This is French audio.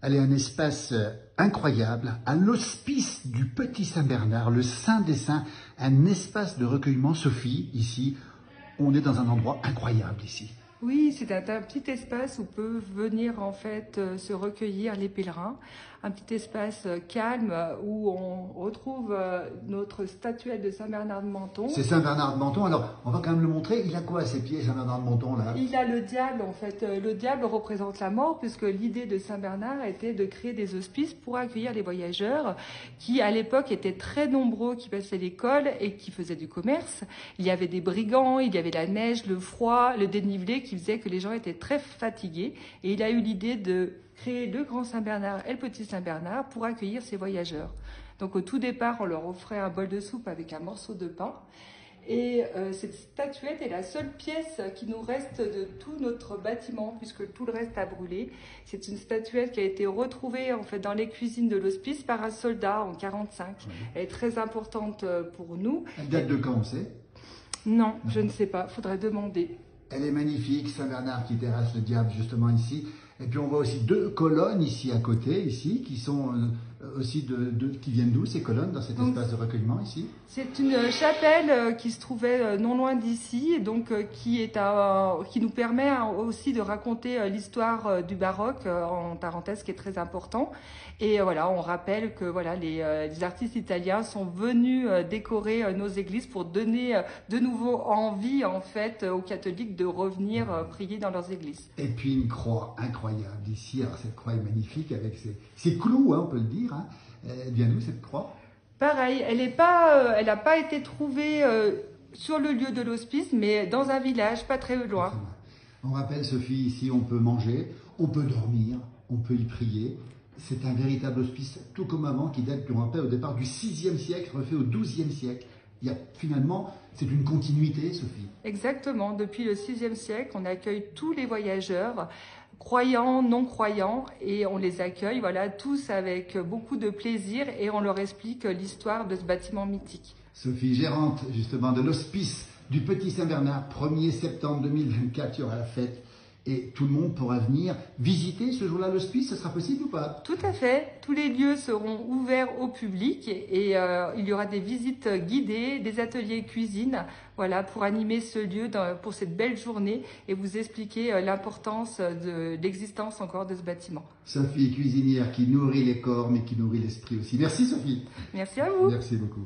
Elle est un espace incroyable, à l'hospice du Petit Saint-Bernard, le Saint des Saints, un espace de recueillement. Sophie, ici, on est dans un endroit incroyable ici. Oui, c'est un petit espace où peuvent venir en fait se recueillir les pèlerins. Un petit espace calme où on retrouve notre statuette de Saint-Bernard de Menthon. C'est Saint-Bernard de Menthon. Alors, on va quand même le montrer. Il a quoi à ses pieds, Saint-Bernard de Menthon, là? Il a le diable en fait. Le diable représente la mort puisque l'idée de Saint-Bernard était de créer des hospices pour accueillir les voyageurs qui à l'époque étaient très nombreux, qui passaient l'école et qui faisaient du commerce. Il y avait des brigands, il y avait la neige, le froid, le dénivelé qui faisait que les gens étaient très fatigués. Et il a eu l'idée de créer le Grand Saint-Bernard et le Petit Saint-Bernard pour accueillir ces voyageurs. Donc au tout départ, on leur offrait un bol de soupe avec un morceau de pain. Et cette statuette est la seule pièce qui nous reste de tout notre bâtiment, puisque tout le reste a brûlé. C'est une statuette qui a été retrouvée en fait dans les cuisines de l'hospice par un soldat en 1945. Oui. Elle est très importante pour nous. Elle date de quand, on sait? Non, je ne sais pas, faudrait demander. Elle est magnifique, Saint-Bernard qui terrasse le diable justement ici. Et puis on voit aussi deux colonnes ici à côté, ici, qui sont aussi qui viennent d'où ces colonnes dans cet espace de recueillement ici? C'est une chapelle qui se trouvait non loin d'ici, donc qui nous permet aussi de raconter l'histoire du baroque en Tarentaise, qui est très important. Et voilà, on rappelle que voilà les artistes italiens sont venus décorer nos églises pour donner de nouveau envie en fait aux catholiques de revenir prier dans leurs églises. Et puis une croix incroyable ici. Alors cette croix est magnifique avec ses clous, hein, on peut le dire. Hein. Elle vient d'où cette croix? Pareil, elle n'a pas été trouvée sur le lieu de l'hospice, mais dans un village pas très loin. On rappelle, Sophie, ici on peut manger, on peut dormir, on peut y prier. C'est un véritable hospice, tout comme avant, qui date, on rappelle, au départ du 6e siècle, refait au 12e siècle. Finalement, c'est une continuité, Sophie. Exactement. Depuis le 6e siècle, on accueille tous les voyageurs, croyants, non-croyants, et on les accueille, voilà, tous avec beaucoup de plaisir, et on leur explique l'histoire de ce bâtiment mythique. Sophie, gérante justement de l'hospice du Petit Saint-Bernard, 1er septembre 2024, il y aura la fête. Et tout le monde pourra venir visiter ce jour-là l'hospice, ce sera possible ou pas? Tout à fait. Tous les lieux seront ouverts au public et il y aura des visites guidées, des ateliers cuisine, voilà, pour animer ce lieu pour cette belle journée et vous expliquer l'importance de l'existence encore de ce bâtiment. Sophie, cuisinière qui nourrit les corps mais qui nourrit l'esprit aussi. Merci Sophie. Merci à vous. Merci beaucoup.